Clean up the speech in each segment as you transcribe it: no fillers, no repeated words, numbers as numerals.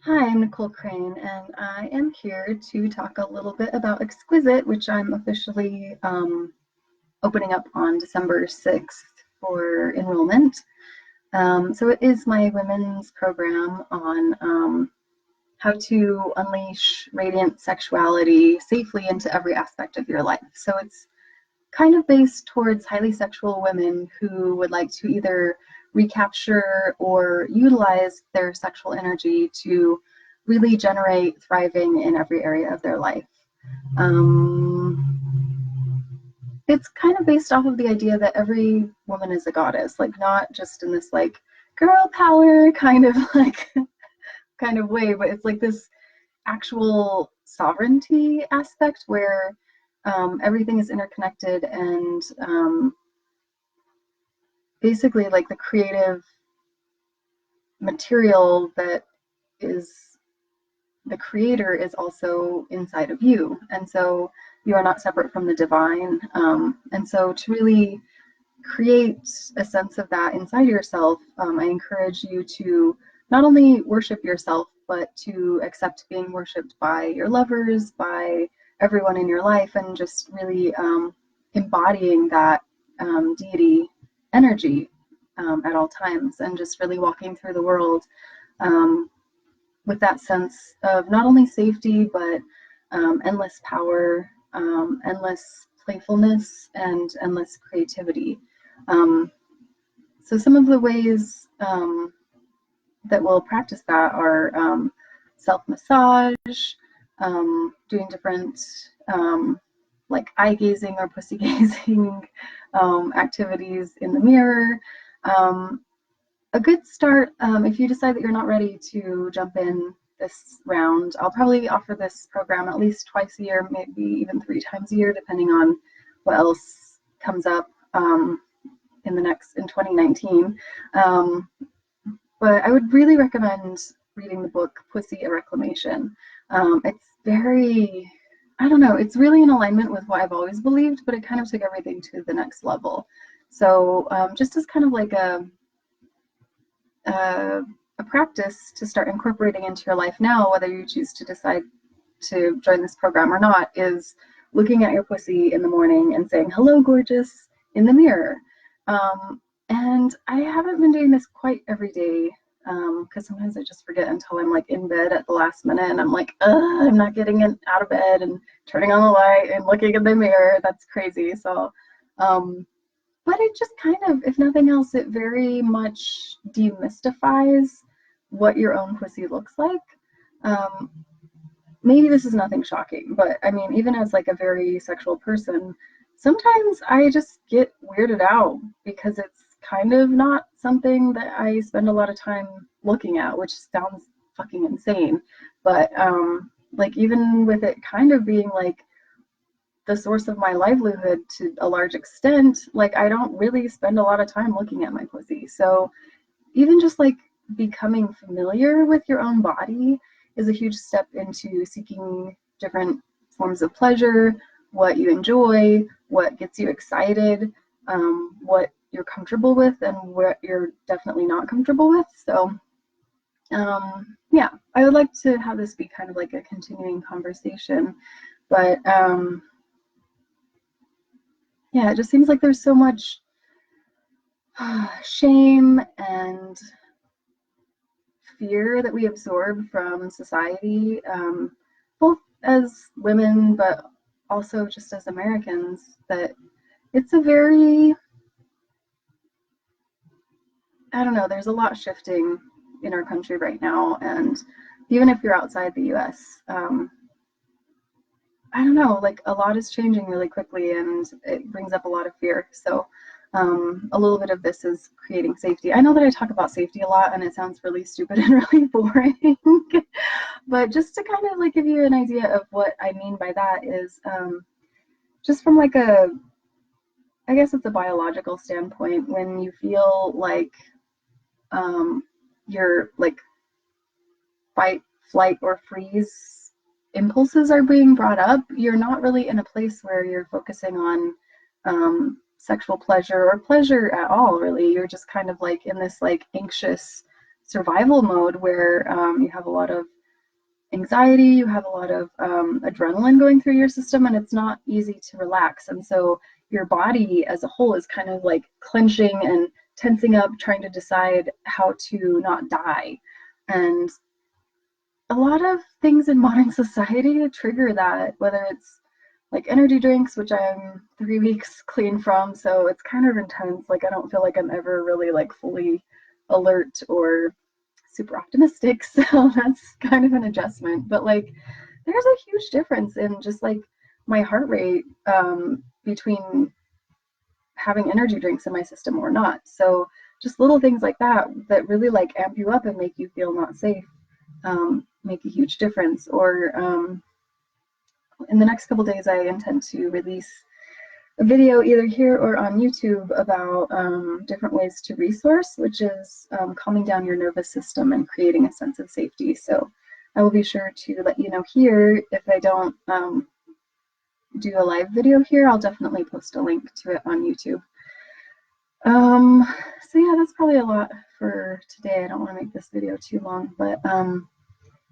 Hi, I'm Nicole Crane, and I am here to talk a little bit about Exquisite, which I'm officially opening up on December 6th for enrollment. So it is my women's program on how to unleash radiant sexuality safely into every aspect of your life. So it's kind of based towards highly sexual women who would like to either recapture or utilize their sexual energy to really generate thriving in every area of their life. It's kind of based off of the idea that every woman is a goddess, like not just in this like girl power kind of like kind of way, but it's like this actual sovereignty aspect where everything is interconnected and basically like the creative material that is the creator is also inside of you, and so you are not separate from the divine. And so to really create a sense of that inside yourself, I encourage you to not only worship yourself but to accept being worshipped by your lovers, by everyone in your life, and just really embodying that deity energy at all times, and just really walking through the world um, with that sense of not only safety, but endless power, endless playfulness, and endless creativity. Um, so, some of the ways that we'll practice that are self massage, doing different like eye gazing or pussy gazing activities in the mirror. Um, a good start, if you decide that you're not ready to jump in this round, I'll probably offer this program at least twice a year, maybe even 3 times a year, depending on what else comes up in 2019. Um, but I would really recommend reading the book Pussy a Reclamation. It's very, I don't know, it's really in alignment with what I've always believed, but it kind of took everything to the next level. So just as kind of like uh, a practice to start incorporating into your life now, whether you choose to decide to join this program or not, is looking at your pussy in the morning and saying, "Hello, gorgeous," in the mirror. And I haven't been doing this quite every day because sometimes I just forget until I'm like in bed at the last minute and I'm like, I'm not getting out of bed and turning on the light and looking in the mirror. That's crazy. So, um, but it just kind of, if nothing else, it very much demystifies what your own pussy looks like. Um, Maybe this is nothing shocking, but I mean, even as like a very sexual person, sometimes I just get weirded out because it's kind of not something that I spend a lot of time looking at, which sounds fucking insane. But like even with it kind of being like the source of my livelihood to a large extent, like I don't really spend a lot of time looking at my pussy. So even just like becoming familiar with your own body is a huge step into seeking different forms of pleasure, what you enjoy, what gets you excited, what you're comfortable with, and what you're definitely not comfortable with. So, yeah, I would like to have this be kind of like a continuing conversation, but yeah, it just seems like there's so much shame and fear that we absorb from society, both as women, but also just as Americans, that it's a very, I don't know, there's a lot shifting in our country right now. And even if you're outside the US, I don't know, like a lot is changing really quickly and it brings up a lot of fear. So a little bit of this is creating safety. I know that I talk about safety a lot and it sounds really stupid and really boring, but just to kind of like give you an idea of what I mean by that is just from like I guess it's a biological standpoint, when you feel like um, your like fight, flight, or freeze impulses are being brought up, you're not really in a place where you're focusing on sexual pleasure or pleasure at all, really. You're just kind of like in this like anxious survival mode where you have a lot of anxiety, you have a lot of adrenaline going through your system, and it's not easy to relax. And so your body as a whole is kind of like clenching and tensing up, trying to decide how to not die. And a lot of things in modern society trigger that, whether it's like energy drinks, which I'm 3 weeks clean from, so it's kind of intense. Like I don't feel like I'm ever really like fully alert or super optimistic, so that's kind of an adjustment. But like there's a huge difference in just like my heart rate between having energy drinks in my system or not. So just little things like that that really like amp you up and make you feel not safe make a huge difference. Or in the next couple days, I intend to release a video either here or on YouTube about different ways to resource, which is calming down your nervous system and creating a sense of safety. So I will be sure to let you know here. If I don't do a live video here, I'll definitely post a link to it on YouTube. So yeah, that's probably a lot for today. I don't want to make this video too long, but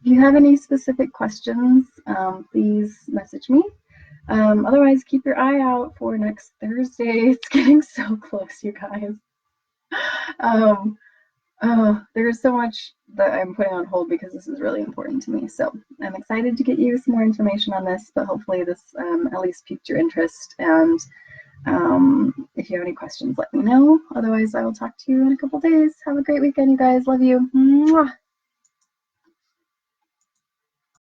if you have any specific questions, please message me. Otherwise, keep your eye out for next Thursday. It's getting so close, you guys. There's so much that I'm putting on hold because this is really important to me. So I'm excited to get you some more information on this, but hopefully this at least piqued your interest. And if you have any questions, let me know. Otherwise, I will talk to you in a couple days. Have a great weekend, you guys. Love you. Mwah.